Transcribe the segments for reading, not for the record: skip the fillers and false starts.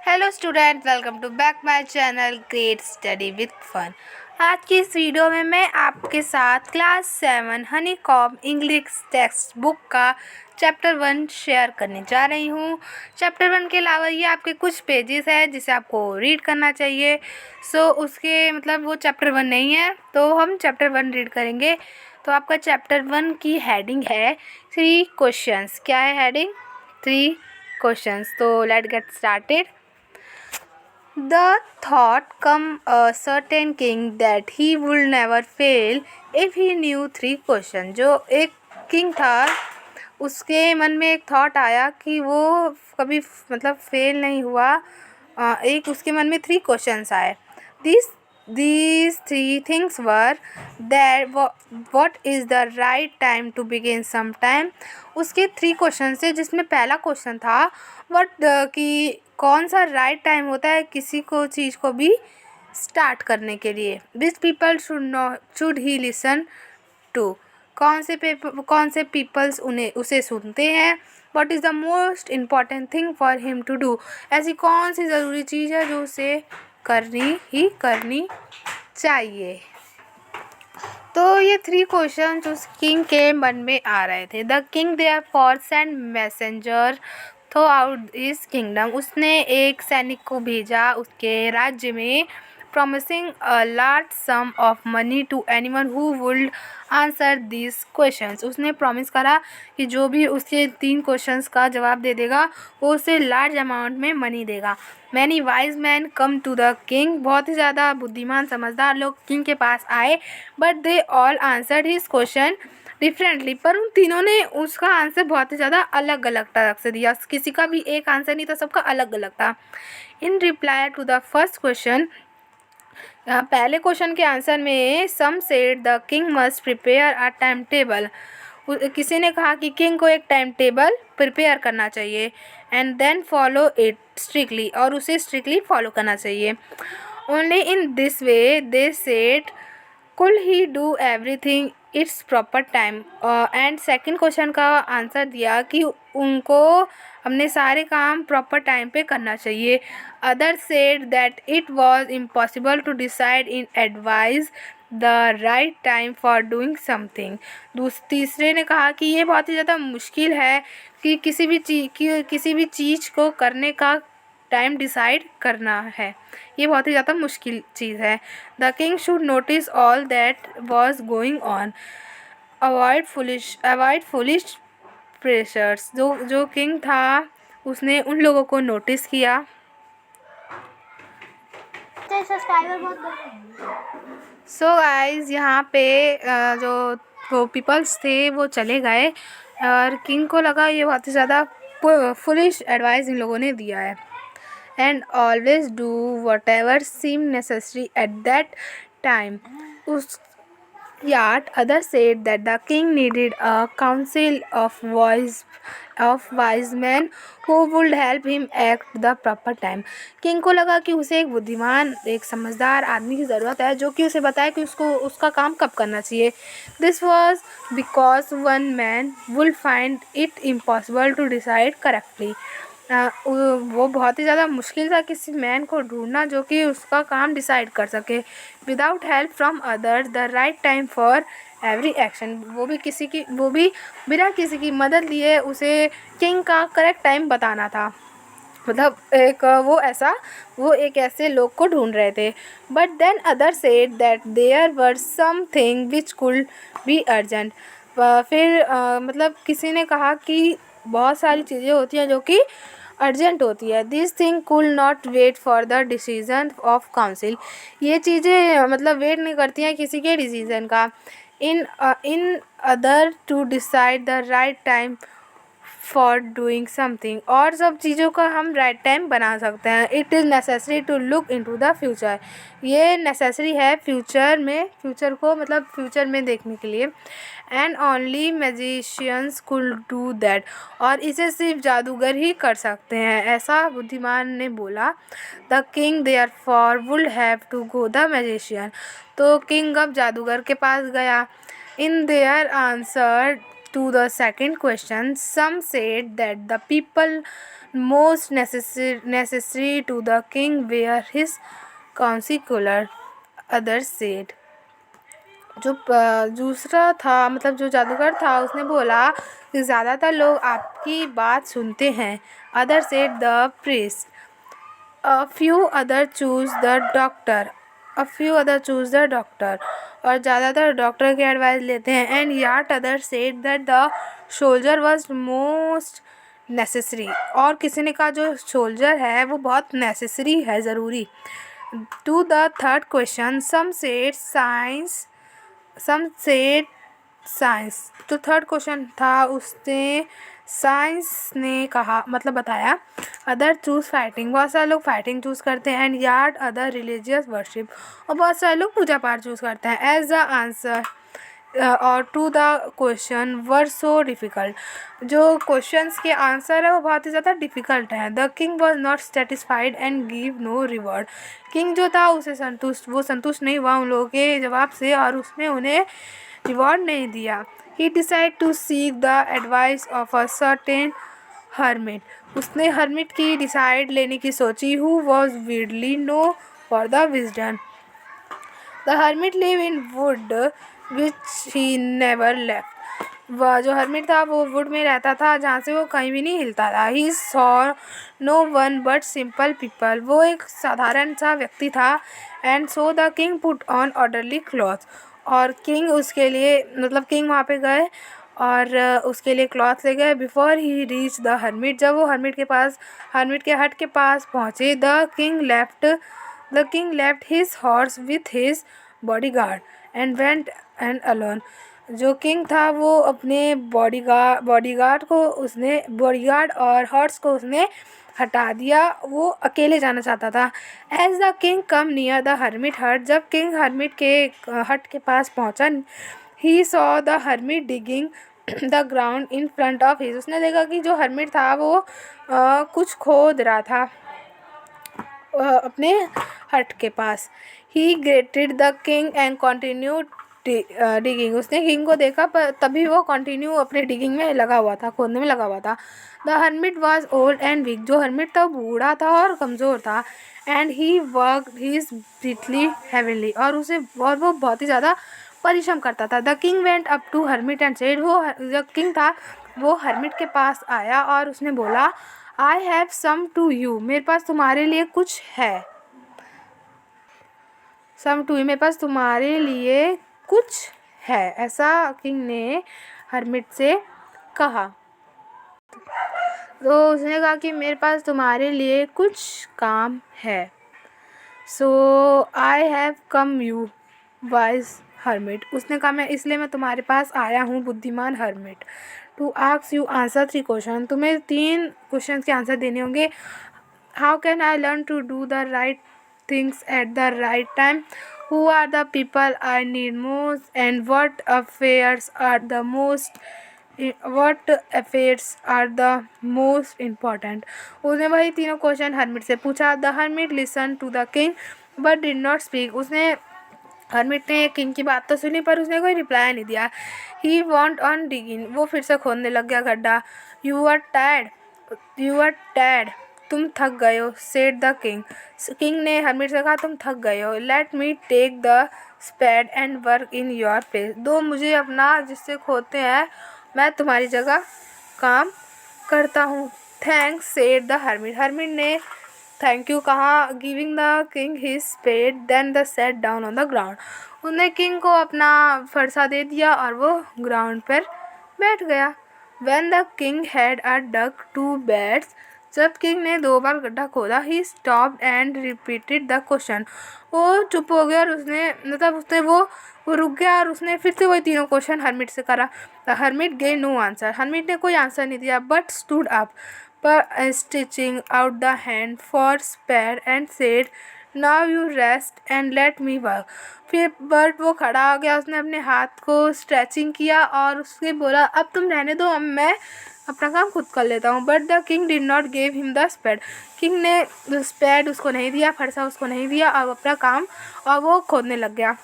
Hello student, welcome to back my channel great study with fun. आज की इस video में मैं आपके साथ class 7 Honeycomb English text book का चैप्टर 1 शेयर करने जा रही हूँ। चैप्टर 1 के अलावा ये आपके कुछ पेजेस है जिसे आपको रीड करना चाहिए। उसके मतलब वो चैप्टर 1 नहीं है, तो हम चैप्टर 1 रीड करेंगे। तो आपका चैप्टर 1 की हेडिंग है 3 क्वेश्चंस। क्या है हेडिंग? 3 क्वेश्चंस। तो let get started. The thought come a certain king that he would never fail if he knew 3 questions। जो एक किंग था, उसके मन में एक थॉट आया कि वो कभी मतलब फेल नहीं हुआ। एक उसके मन में 3 क्वेश्चंस आए। These 3 things were that what is the right time to begin sometime। उसके 3 क्वेश्चन थे, जिसमें पहला क्वेश्चन था कि कौन सा राइट टाइम होता है किसी को चीज़ को भी स्टार्ट करने के लिए। Which people should he listen to. कौन से पीपल्स उसे सुनते हैं। What is the most important thing for him to do. ऐसी कौन सी ज़रूरी चीज़ है जो उसे करनी चाहिए। तो ये 3 क्वेश्चन उस किंग के मन में आ रहे थे। The king therefore sent messenger throughout his kingdom. उसने एक सैनिक को भेजा उसके राज्य में, promising a large sum of money to anyone who would answer these questions। उसने प्रॉमिस करा कि जो भी उसके 3 क्वेश्चंस का जवाब दे देगा वो उसे लार्ज अमाउंट में मनी देगा। Many wise men come to the king। बहुत ही ज़्यादा बुद्धिमान समझदार लोग किंग के पास आए, but they all answered his question differently. पर उन तीनों ने उसका आंसर बहुत ही ज़्यादा अलग अलग तरह से दिया। किसी का भी एक आंसर नहीं था, सबका अलग अलग था। In reply to the first question, पहले क्वेश्चन के आंसर में some said the king must prepare a time table. किसी ने कहा कि किंग को एक टाइम टेबल प्रिपेयर करना चाहिए, and then follow it strictly, और उसे स्ट्रिक्टली फॉलो करना चाहिए। Only in this way they said could he do everything its proper time. And second question का आंसर दिया कि उनको अपने सारे काम प्रॉपर टाइम पे करना चाहिए। Other said that it was impossible to decide in advance the right time for doing something. तीसरे ने कहा कि ये बहुत ही ज़्यादा मुश्किल है कि किसी भी चीज़ को करने का टाइम डिसाइड करना है। ये बहुत ही ज़्यादा मुश्किल चीज़ है। The king should notice all that was going on, avoid foolish pressures. जो किंग था उसने उन लोगों को नोटिस किया। सो गाइज, यहाँ पे जो पीपल्स थे वो चले गए, और किंग को लगा ये बहुत ही ज़्यादा फुलिश एडवाइस इन लोगों ने दिया है। And always do whatever seem necessary at that time. उस Yet others said that the king needed a council of wise men who would help him act the proper time। King को लगा कि उसे एक बुद्धिमान, एक समझदार आदमी की ज़रूरत है जो कि उसे बताए कि उसको उसका काम कब करना चाहिए। This was because one man would find it impossible to decide correctly। वो बहुत ही ज़्यादा मुश्किल था किसी मैन को ढूंढना जो कि उसका काम डिसाइड कर सके। Without help from other the right time for every action. वो भी बिना किसी की मदद लिए उसे किंग का करेक्ट टाइम बताना था। मतलब वो एक ऐसे लोग को ढूंढ रहे थे। But then other said that there were something which could be urgent. फिर मतलब किसी ने कहा कि बहुत सारी चीज़ें होती हैं जो कि अर्जेंट होती है। This thing could not wait for the decision of council. ये चीज़ें मतलब वेट नहीं करती हैं किसी के डिसीजन का। In order to decide the right time for doing something. और सब चीज़ों का हम राइट टाइम बना सकते हैं। It is necessary to look into the future. ये नेसेसरी है फ्यूचर को मतलब फ्यूचर में देखने के लिए। And only magicians could do that. और इसे सिर्फ जादूगर ही कर सकते हैं, ऐसा बुद्धिमान ने बोला। The king therefore would have to go the magician. तो किंग अब जादूगर के पास गया। In their answer to the second question, some said that the people most necessary to the king were his counselor. Others said, जो दूसरा था मतलब जो जादूगर था उसने बोला कि ज़्यादातर लोग आपकी बात सुनते हैं. Other said the priest. A few other choose the doctor. A few other choose the doctor. और ज़्यादातर डॉक्टर की एडवाइस लेते हैं. And yet other said that the soldier was most necessary. और किसी ने कहा जो सोल्जर है वो बहुत नेसेसरी है, ज़रूरी. To the third question, some said science. Some said science. जो थर्ड क्वेश्चन था उसने साइंस ने कहा मतलब बताया. अदर चूज़ फाइटिंग, बहुत सारे लोग फाइटिंग चूज़ करते हैं. And yard other religious worship, और बहुत सारे लोग पूजा पाठ चूज़ करते हैं. एज द आंसर और to the question were so difficult, जो क्वेश्चंस के आंसर है वो बहुत ही ज़्यादा डिफ़िकल्ट हैं. The king was not satisfied and give no reward. King जो था उसे संतुष्ट नहीं हुआ उन लोगों के जवाब से और उसने उन्हें रिवॉर्ड नहीं दिया. He decided to seek the advice of a certain hermit. उसने हर्मिट की डिसाइड लेने की सोची. Who was widely known for the wisdom. The hermit lived in wood which he never left. वह जो हर्मिट था वो वुड में रहता था जहाँ से वो कहीं भी नहीं हिलता था. He saw no one but simple people. वो एक साधारण सा व्यक्ति था. And so the king put on orderly clothes. और किंग उसके लिए मतलब किंग वहाँ पे गए और उसके लिए क्लॉथ ले गए. Before he reach the hermit, जब वो हर्मिट के हट के पास पहुँचे, the king left his horse with his bodyguard and went and alone. जो किंग था वो अपने बॉडीगार्ड और हॉर्स को उसने हटा दिया, वो अकेले जाना चाहता था. As the king came near the hermit hut, जब किंग हर्मिट के हट के पास पहुंचा, he saw the hermit digging the ground in front of his. उसने देखा कि जो हर्मिट था वो कुछ खोद रहा था अपने हट के पास. He greeted the king and continued digging. उसने किंग को देखा पर तभी वो कंटिन्यू अपने डिगिंग में लगा हुआ था, खोदने में लगा हुआ था. The hermit was old and weak. जो हर्मिट था बूढ़ा था और कमज़ोर था. And he worked his breathing heavily. और वो बहुत ही ज़्यादा परिश्रम करता था. The king went up to hermit and said. वो जो किंग था वो हर्मिट के पास आया और उसने बोला, I have come to you. मेरे पास तुम्हारे लिए कुछ है. सम टू यू, मेरे पास तुम्हारे लिए कुछ है, ऐसा किंग ने हर्मिट से कहा. तो उसने कहा कि मेरे पास तुम्हारे लिए कुछ काम है. So I have come you wise hermit. उसने कहा मैं तुम्हारे पास आया हूँ बुद्धिमान hermit. To ask you answer 3 question. तुम्हें 3 क्वेश्चन के आंसर देने होंगे. How can I learn to do the right things at the right time. Who are the people I need most, and what affairs are the most important. उसने वही तीनों question hermit से पूछा. The hermit listen to the king but did not speak. Hermit ने king की बात तो सुनी पर उसने कोई रिप्लाई नहीं दिया. He went on digging. वो फिर से खोदने लग गया गड्ढा. You are tired. तुम थक गए हो. Said the king. किंग ने हर्मिट से कहा तुम थक गए हो. Let me take the spade and work in your place. दो मुझे अपना जिससे खोदते हैं, मैं तुम्हारी जगह काम करता हूँ. Thanks said the hermit. Hermit ने थैंक यू कहा. Giving the king his spade then the set down on the ground. उन्हें किंग को अपना फरसा दे दिया और वो ग्राउंड पर बैठ गया. When the king had a dug 2 beds. जब किंग ने 2 बार गड्ढा खोदा. He stopped and repeated the question. वो चुप हो गया और उसने वो रुक गया और उसने फिर से वही तीनों क्वेश्चन हर्मिट से करा. The hermit gave no answer. Hermit ने कोई आंसर नहीं दिया बट स्टूड अप पर stretching out the hand for spade and said now you rest and let me work. फिर बट वो खड़ा हो गया. उसने अपने हाथ को स्ट्रेचिंग किया और उसने बोला अब तुम रहने दो, अब मैं अपना काम खुद कर लेता हूँ. But the king did not give him the spade. King ने स्पेड उसको नहीं दिया, फरसा उसको नहीं दिया और अपना काम और वो खोदने लग गया.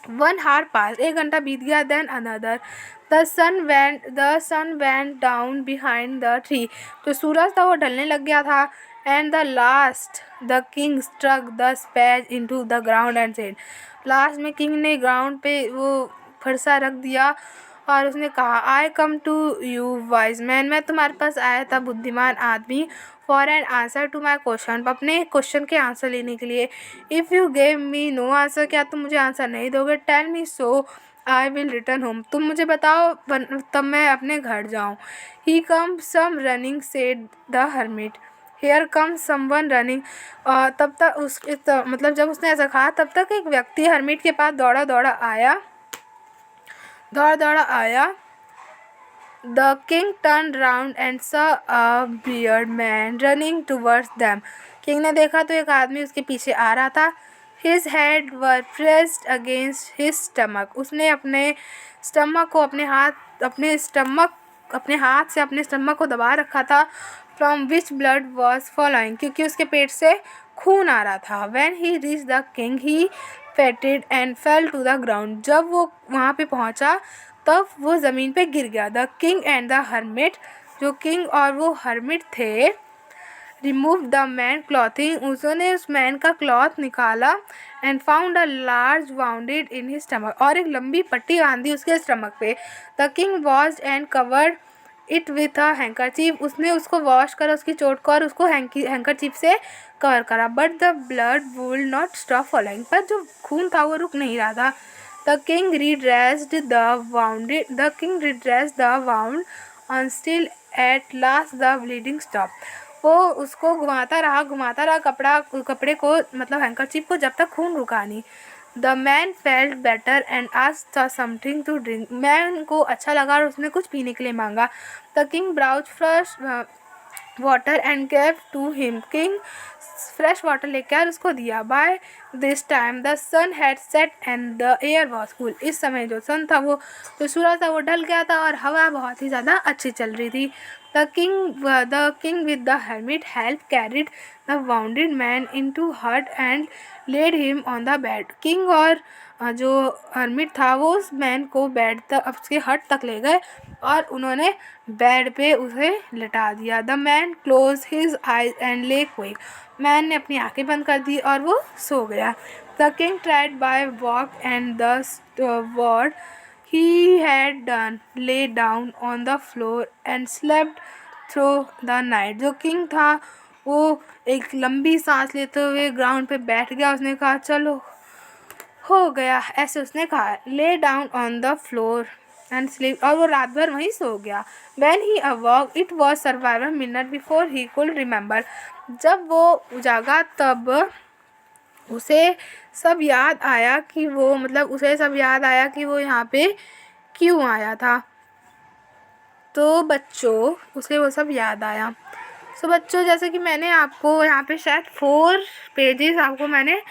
1 hour पास. 1 घंटा बीत गया. Then another. The sun went down behind the tree. तो सूरज था वो ढलने लग गया था। And the king struck the spade into the ground and said. लास्ट में किंग ने ग्राउंड पे वो फरसा रख दिया और उसने कहा, I come to you wise man, मैं तुम्हारे पास आया था बुद्धिमान आदमी, for an answer to my question, अपने क्वेश्चन के आंसर लेने के लिए। If you gave me no answer, क्या तुम मुझे आंसर नहीं दोगे? Tell me so I will return home, तुम मुझे बताओ तब मैं अपने घर जाऊँ। He come some running said the hermit, here come someone running. तब तक मतलब जब उसने ऐसा कहा तब तक एक व्यक्ति हर्मिट के पास दौड़ा दौड़ा आया। The king turned round and saw a bearded man running towards them. King ने देखा तो एक आदमी उसके पीछे आ रहा था। His head were pressed against his stomach. उसने अपने स्टमक को अपने हाथ से अपने स्टमक को दबा रखा था। From which blood was flowing, क्योंकि उसके पेट से खून आ रहा था। When he reached the king, he fainted and fell to the ground. जब वो वहाँ पे पहुँचा तब वो ज़मीन पे गिर गया। The king and the hermit, जो किंग और वो हर्मिट थे, रिमूव द मैन क्लॉथिंग, उन्होंने उस मैन का क्लॉथ निकाला। And found a large bounded in his stomach, और एक लंबी पट्टी बांधी उसके स्टमक पे। The king washed and covered it with a handkerchief, उसने उसको वॉश करा उसकी चोट को और उसको हैंकरचीफ से कवर करा। But the blood would not stop following, पर जो खून था वो रुक नहीं रहा था। The king redressed the wound until at last the bleeding stopped. वो उसको घुमाता रहा कपड़े को, मतलब हैंकरचीफ को, जब तक खून रुका नहीं। The man felt better and asked for something to drink. Man को अच्छा लगा और उसने कुछ पीने के लिए मांगा। The king brought fresh water and gave to him. King fresh water लेकर उसको दिया। By this time the sun had set and the air was cool, इस समय जो सूरज था वो ढल गया था और हवा बहुत ही ज़्यादा अच्छी चल रही थी। The king with the hermit help carried the wounded man into hut and laid him on the bed. King और जो हर्मिट था वो उस मैन को बेड तक, उसके हट तक ले गए और उन्होंने बेड पे उसे लिटा दिया। The man close his eyes and ले क्विक, मैन ने अपनी आंखें बंद कर दी और वो सो गया। The king tried bye walk and the word he had done lay down on the floor and slept through the night. जो किंग था वो एक लंबी सांस लेते हुए ग्राउंड पे बैठ गया। उसने कहा चलो हो गया, ऐसे उसने कहा। Lay down on the floor and sleep, और वो रात भर वहीं सो गया। When he awoke, it was several minutes before he could remember. जब वो जागा तब उसे सब याद आया कि वो यहाँ पे क्यों आया था। तो बच्चों उसे वो सब याद आया। सो बच्चों, जैसे कि मैंने आपको यहाँ पे शायद 4 पेजेस आपको मैंने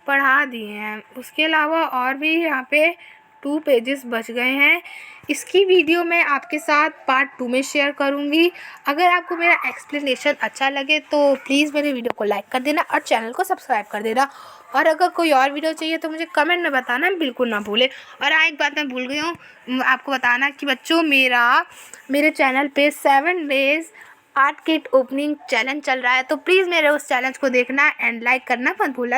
पढ़ा दिए हैं, उसके अलावा और भी यहाँ पे 2 पेजेस बच गए हैं। इसकी वीडियो मैं आपके साथ पार्ट 2 में शेयर करूँगी। अगर आपको मेरा एक्सप्लेनेशन अच्छा लगे तो प्लीज़ मेरे वीडियो को लाइक कर देना और चैनल को सब्सक्राइब कर देना। और अगर कोई और वीडियो चाहिए तो मुझे कमेंट में बताना बिल्कुल ना भूलें। और एक बात मैं भूल गई हूँ आपको बताना कि बच्चों, मेरे चैनल पे 7 days art kit opening challenge चल रहा है, तो प्लीज़ मेरे उस चैलेंज को देखना एंड लाइक करना मत भूलना।